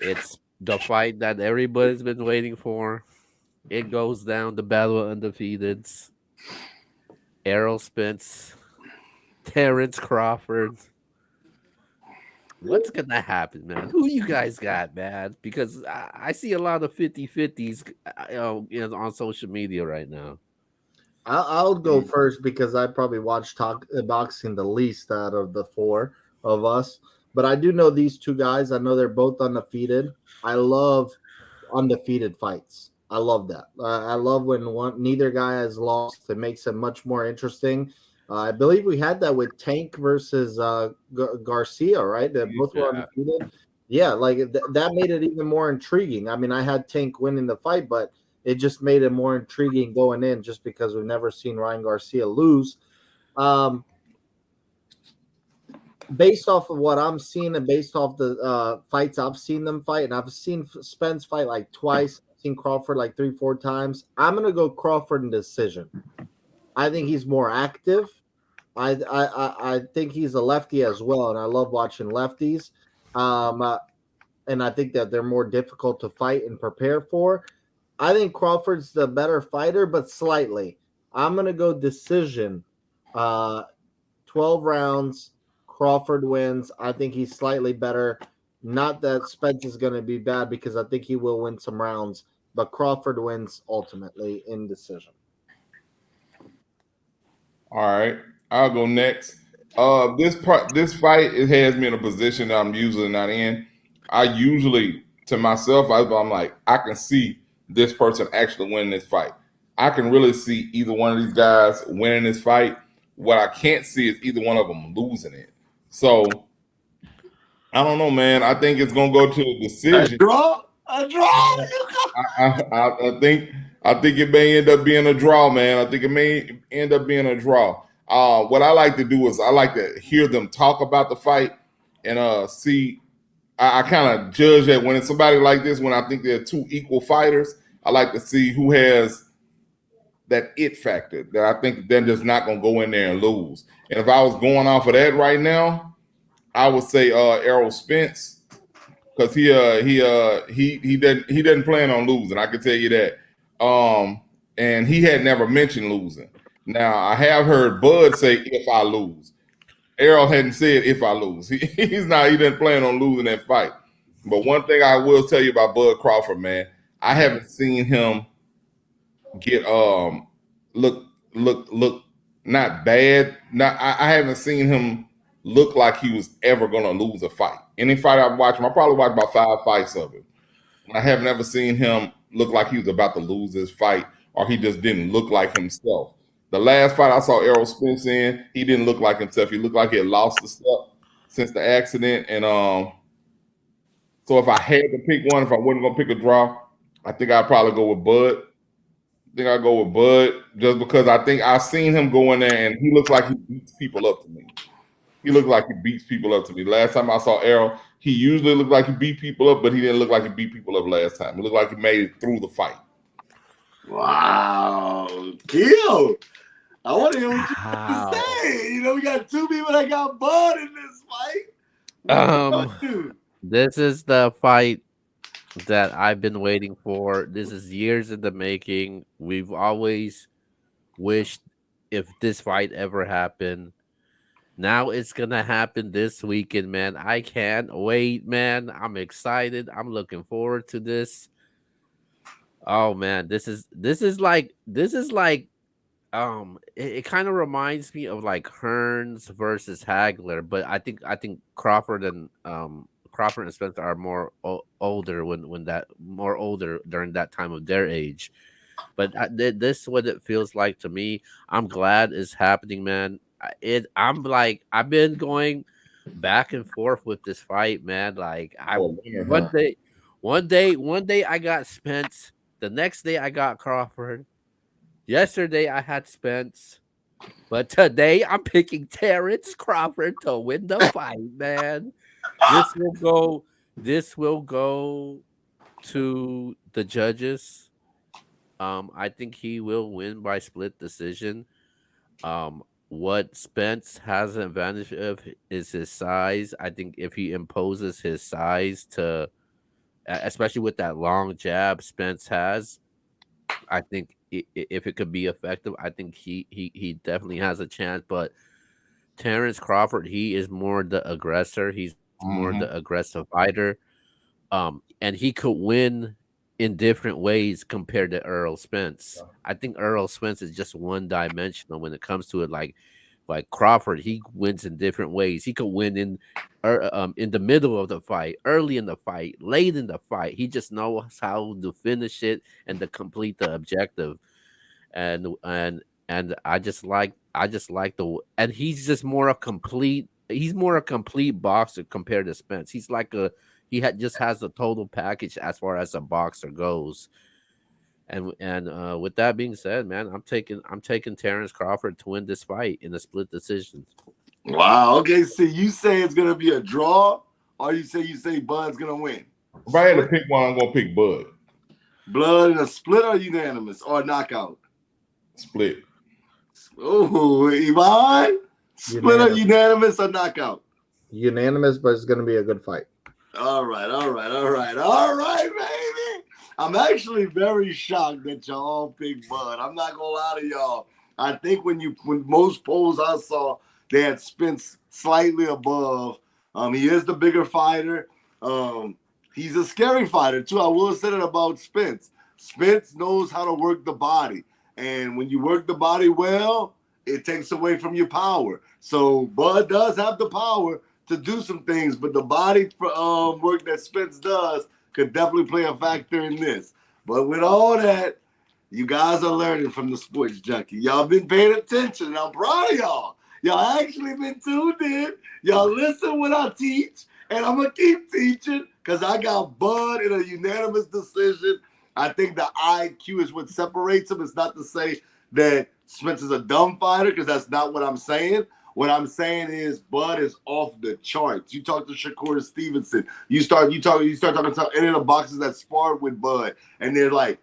It's the fight that everybody's been waiting for. It goes down the battle of undefeateds. Errol Spence, Terrence Crawford. What's gonna happen, man? Who you guys got, man? Because I see a lot of 50-50s on social media right now. I'll go first because I probably watch boxing the least out of the four of us. But I do know these two guys. I know they're both undefeated. I love undefeated fights. I love that. I love when neither guy has lost. It makes it much more interesting. I believe we had that with Tank versus Garcia, right? They both were Yeah. undefeated. Yeah, like that made it even more intriguing. I mean, I had Tank winning the fight, but it just made it more intriguing going in just because we've never seen Ryan Garcia lose. Um, Based off of what I'm seeing and based off the fights I've seen them fight, and I've seen Spence fight like twice, I've seen Crawford like 3-4 times. I'm gonna go Crawford in decision. I think he's more active. I think he's a lefty as well, and I love watching lefties. Um, uh, and I think that they're more difficult to fight and prepare for. I think Crawford's the better fighter, but slightly. I'm gonna go decision. Uh, 12 rounds. Crawford wins. I think he's slightly better. Not that Spence is gonna be bad because I think he will win some rounds, but Crawford wins ultimately in decision. All right, I'll go next. This fight, it has me in a position that I'm usually not in. I usually, to myself, I'm like, I can see this person actually winning this fight. I can really see either one of these guys winning this fight. What I can't see is either one of them losing it. So I don't know, man. I think it's gonna go to a A decision. draw? A draw? I think it may end up being a draw, man. I think it may end up being a draw. What I like to do is I like to hear them talk about the fight and see. I kind of judge that when it's somebody like this, when I think they're two equal fighters, I like to see who has that it factor that I think they're just not gonna go in there and lose. And if I was going off of that right now, I would say Errol Spence because he doesn't plan on losing. I can tell you that. And he had never mentioned losing. Now I have heard Bud say if I lose. Errol hadn't said if I lose. He didn't plan on losing that fight. But one thing I will tell you about Bud Crawford, man, I haven't seen him get look look not bad. Not I haven't seen him look like he was ever gonna lose a fight. Any fight I've watched him, I probably watched about 5 fights of him. I have never seen him look like he was about to lose this fight or he just didn't look like himself. The last fight I saw Errol Spence in, he didn't look like himself. He looked like he had lost the step since the accident. And so if I had to pick one, if I wasn't gonna pick a draw, I think I'd probably go with Bud. I think I'd go with Bud just because I think I've seen him go in there and he looks like he beats people up to me. He looked like he beats people up to me. Last time I saw Errol, he usually looked like he beat people up, but he didn't look like he beat people up last time. He looked like he made it through the fight. Wow. Kill. I want to hear what you got to Wow. say. You know, we got two people that got Bud in this fight. This is the fight that I've been waiting for. This is years in the making. We've always wished if this fight ever happened. Now it's gonna happen this weekend, man. I can't wait, man. I'm excited. I'm looking forward to this. Oh man, this is like it kind of reminds me of like Hearns versus Hagler, but I think Crawford and Spencer are more older when that more older during that time of their age. But this is what it feels like to me. I'm glad it's happening, man. I'm like I've been going back and forth with this fight, man. Like I Oh, winner, one huh? day, one day I got Spence. The next day I got Crawford. Yesterday I had Spence. But today I'm picking Terrence Crawford to win the fight, man. This will go. This will go to the judges. I think he will win by split decision. What Spence has an advantage of is his size. I think if he imposes his size to especially with that long jab Spence has. I think if it could be effective, I think he definitely has a chance. But Terrence Crawford, he is more the aggressor. He's more the Mm-hmm. aggressive fighter. And he could win in different ways compared to Earl Spence. I think Earl Spence is just one dimensional when it comes to it. Like Crawford, he wins in different ways. He could win in the middle of the fight, early in the fight, late in the fight. He just knows how to finish it and to complete the objective. And I just like the and he's just more a complete he's more a complete boxer compared to Spence. He's like a just has the total package as far as a boxer goes. And with that being said, man, I'm taking Terrence Crawford to win this fight in a split decision. Wow. Okay. So you say it's gonna be a draw, or you say Bud's gonna win? If I had to pick one, I'm gonna pick Bud. Blood in a split or unanimous or knockout? Split. Oh, Ivan. Split or unanimous or knockout? Unanimous, but it's going to be a good fight. All right, baby. I'm actually very shocked that y'all all picked Bud. I'm not gonna lie to y'all. I think when most polls I saw, they had Spence slightly above. He is the bigger fighter. He's a scary fighter too. I will say that about Spence. Spence knows how to work the body, and when you work the body well, it takes away from your power. So Bud does have the power to do some things, but the body work that Spence does could definitely play a factor in this. But with all that, you guys are learning from the sports junkie. Y'all been paying attention, and I'm proud of y'all. Y'all actually been tuned in. Y'all listen when I teach, and I'm going to keep teaching because I got Bud in a unanimous decision. I think the IQ is what separates him. It's not to say that Spence is a dumb fighter because that's not what I'm saying. What I'm saying is Bud is off the charts. You talk to Shakur Stevenson. You start talking to any of the boxers that sparred with Bud, and they're like,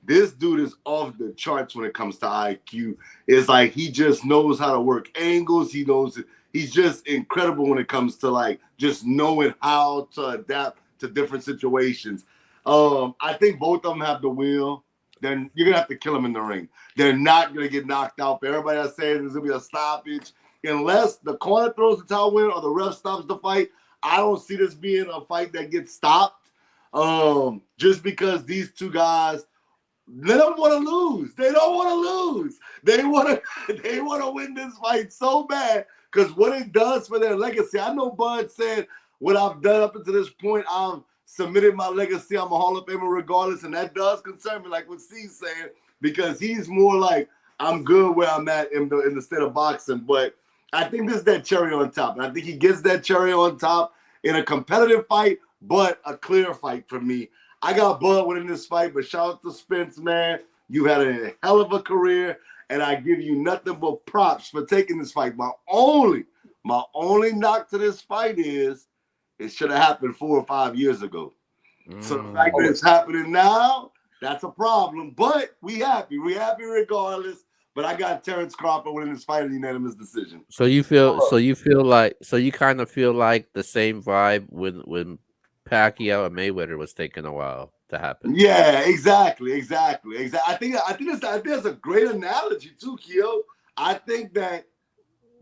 this dude is off the charts when it comes to IQ. It's like he just knows how to work angles. He knows it. He's just incredible when it comes to like just knowing how to adapt to different situations. I think both of them have the will. Then you're gonna have to kill them in the ring. They're not gonna get knocked out. But everybody that's saying there's gonna be a stoppage. Unless the corner throws the towel win or the ref stops the fight, I don't see this being a fight that gets stopped. Just because these two guys, they don't want to lose. They don't want to lose. They want to win this fight so bad because what it does for their legacy. I know Bud said what I've done up until this point, I've submitted my legacy. I'm a Hall of Famer regardless, and that does concern me, like what C's saying, because he's more like I'm good where I'm at in the state of boxing, but I think this is that cherry on top. And I think he gets that cherry on top in a competitive fight, but a clear fight for me. I got Bud winning this fight, but shout out to Spence, man. You've had a hell of a career, and I give you nothing but props for taking this fight. My only knock to this fight is it should have happened 4 or 5 years ago. So the fact that it's happening now, that's a problem. But we happy. We happy regardless. But I got Terrence Crawford winning this fight in unanimous decision. So you kind of feel like the same vibe when Pacquiao and Mayweather was taking a while to happen. Yeah, exactly. I think that's a great analogy too, Keo. I think that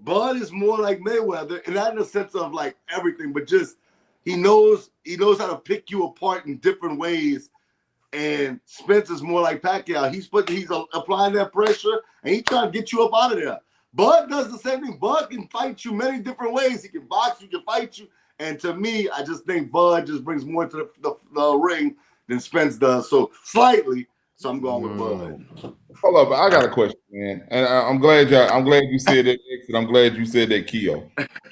Bud is more like Mayweather, and not in the sense of like everything, but just he knows how to pick you apart in different ways. And Spence is more like Pacquiao. He's applying that pressure, and he's trying to get you up out of there. Bud does the same thing. Bud can fight you many different ways. He can box you, can fight you. And to me, I just think Bud just brings more to the ring than Spence does. So slightly. So I'm going with Bud. Hold up, I got a question, man. And I'm glad you said that. And I'm glad you said that, Keo.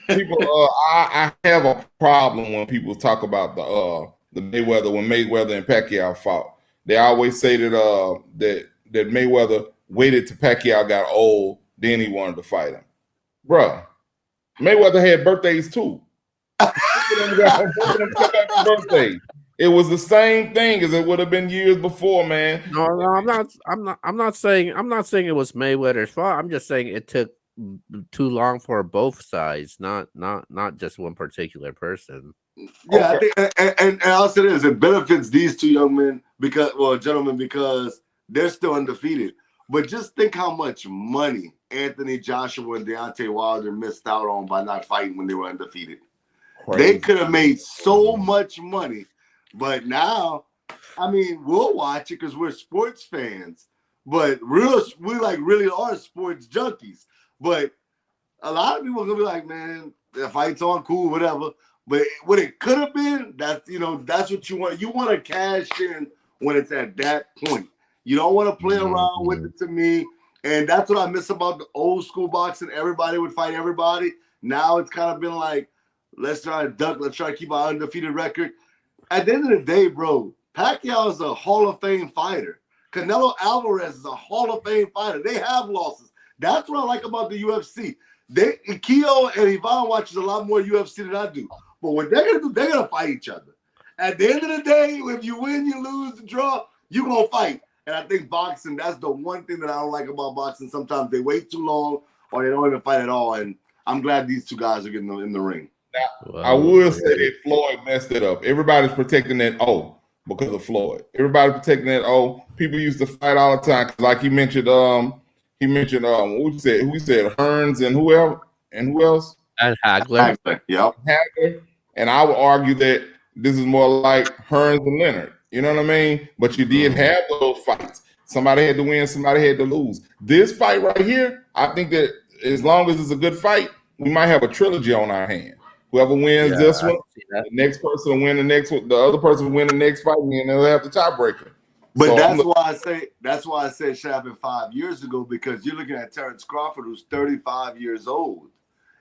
People, I have a problem when people talk about the Mayweather when Mayweather and Pacquiao fought. They always say that Mayweather waited till Pacquiao got old, then he wanted to fight him. Bruh, Mayweather had birthdays too. Birthdays. It was the same thing as it would have been years before, man. No, I'm not saying it was Mayweather's fault. I'm just saying it took too long for both sides, not just one particular person. Yeah, I think, and I'll say this: it benefits these two young men gentlemen, because they're still undefeated. But just think how much money Anthony Joshua and Deontay Wilder missed out on by not fighting when they were undefeated. Crazy. They could have made so much money, but now, I mean, we'll watch it because we're sports fans. But we like really are sports junkies. But a lot of people are gonna be like, man, the fight's on, cool, whatever. But what it could have been, that's what you want. You want to cash in when it's at that point. You don't want to play around with it, to me. And that's what I miss about the old school boxing. Everybody would fight everybody. Now it's kind of been like, let's try to duck, let's try to keep our undefeated record. At the end of the day, bro, Pacquiao is a Hall of Fame fighter. Canelo Alvarez is a Hall of Fame fighter. They have losses. That's what I like about the UFC. Keo and Ivan watches a lot more UFC than I do. But what they're gonna do, they're gonna fight each other. At the end of the day, if you win, you lose, the draw, you're gonna fight. And I think boxing, that's the one thing that I don't like about boxing. Sometimes they wait too long or they don't even fight at all. And I'm glad these two guys are getting in the ring. Now, I will say that Floyd messed it up. Everybody's protecting that O because of Floyd. Everybody's protecting that O. People used to fight all the time. Like he mentioned what we said Hearns and who else? And Hagler. Yep. Hagler. And I would argue that this is more like Hearns and Leonard. You know what I mean? But you did have those fights. Somebody had to win, somebody had to lose. This fight right here, I think that as long as it's a good fight, we might have a trilogy on our hand. Whoever wins this one, the next person will win the next one. The other person will win the next fight, and they'll have the tiebreaker. But so that's why I said should happen 5 years ago, because you're looking at Terrence Crawford, who's 35 years old.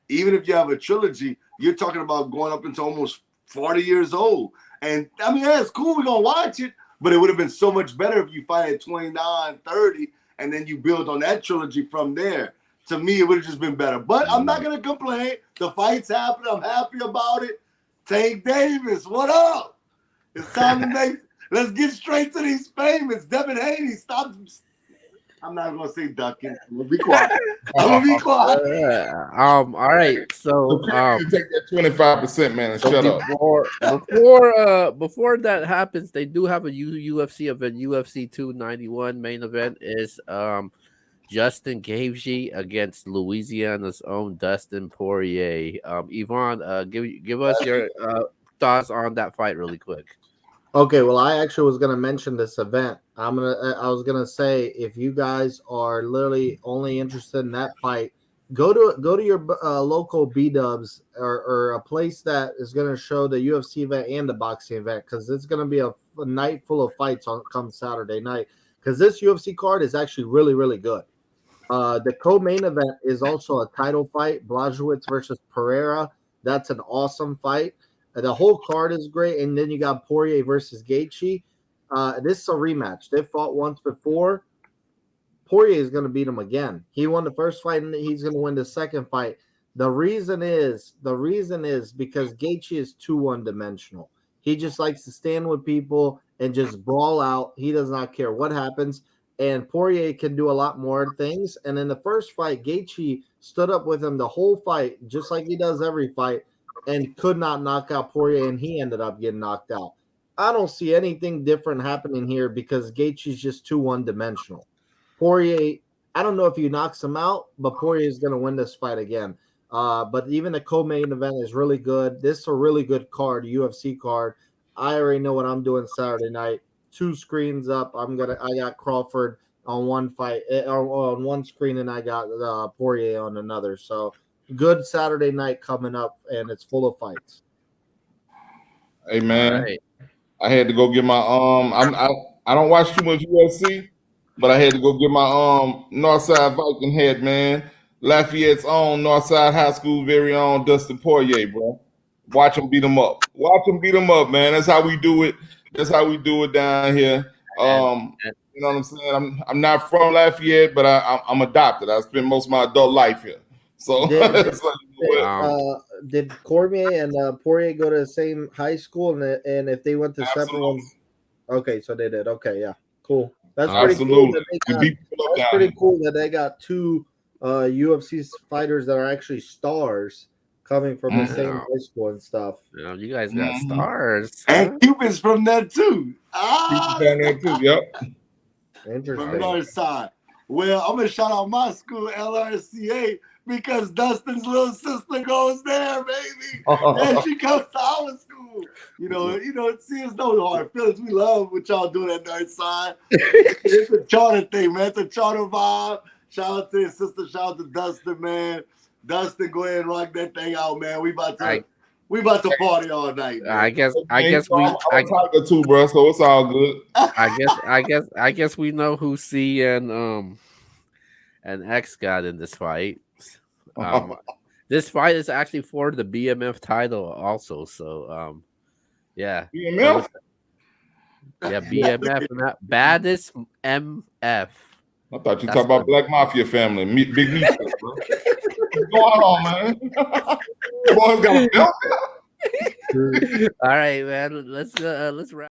Even if you have a trilogy, you're talking about going up into almost 40 years old. And I mean, yeah, it's cool. We're gonna watch it, but it would have been so much better if you fight at 29, 30, and then you build on that trilogy from there. To me, it would have just been better. But I'm not gonna complain. The fight's happening. I'm happy about it. Tank Davis, what up? It's time to make. Let's get straight to these payments. Devin Haney, stop. I'm not gonna say ducking. I'm gonna be quiet. All right. So take that 25%, man, and shut up. Before that happens, they do have a UFC event. UFC 291 main event is Justin Gaethje against Louisiana's own Dustin Poirier. Yvonne, give us your thoughts on that fight really quick. Okay, well, I actually was going to mention this event. I was going to say, if you guys are literally only interested in that fight, go to your local B-dubs or a place that is going to show the UFC event and the boxing event, because it's going to be a night full of fights come Saturday night, because this UFC card is actually really, really good. The co-main event is also a title fight, Blachowicz versus Pereira. That's an awesome fight. The whole card is great, and then you got Poirier versus Gaethje. This is a rematch. They fought once before. Poirier is going to beat him again. He won the first fight, and he's going to win the second fight. The reason is because Gaethje is too one-dimensional. He just likes to stand with people and just brawl out. He does not care what happens. And Poirier can do a lot more things. And in the first fight, Gaethje stood up with him the whole fight, just like he does every fight, and could not knock out Poirier, and he ended up getting knocked out. I don't see anything different happening here because Gaethje's just too one-dimensional. Poirier, I don't know if he knocks him out, but Poirier is going to win this fight again. But even the co-main event is really good. This is a really good card, UFC card. I already know what I'm doing Saturday night. 2 screens up. I got Crawford on one fight on one screen, and I got Poirier on another. So good Saturday night coming up, and it's full of fights. Hey man, right. I had to go get my I don't watch too much UFC, but I had to go get my Northside Viking head, man. Lafayette's own Northside High School very own Dustin Poirier, bro. Watch him beat him up. Man. That's how we do it. That's how we do it down here. You know what I'm saying? I'm not from Lafayette, but I'm adopted. I spent most of my adult life here. So did Cormier and Poirier go to the same high school, and if they went to separate ones? Okay, so they did. Okay, yeah, cool. That's pretty cool. That's pretty cool that they got 2 UFC fighters that are actually stars coming from the same Wow. high school and stuff. You guys got Mhm. stars. And Huh? Cupid's from that too. People down there too. Yep. From Interesting. North Side. Well, I'm gonna shout out my school, LRCA, because Dustin's little sister goes there, baby. And she comes to our school. See, it's no hard feelings. We love what y'all doing at North Side. It's a charter thing, man. It's a charter vibe. Shout out to his sister. Shout out to Dustin, man. Dustin, go ahead and rock that thing out, man. We about to party all night, man. I guess I'm a Tiger too, bro. So it's all good. I guess we know who C and X got in this fight. This fight is actually for the BMF title also. So yeah. BMF? Yeah, BMF, baddest MF. I thought you That's talking about what- Black Mafia family, Big Meat. Bro. What's going on, man? Boys got a belt. All right, man. Let's wrap.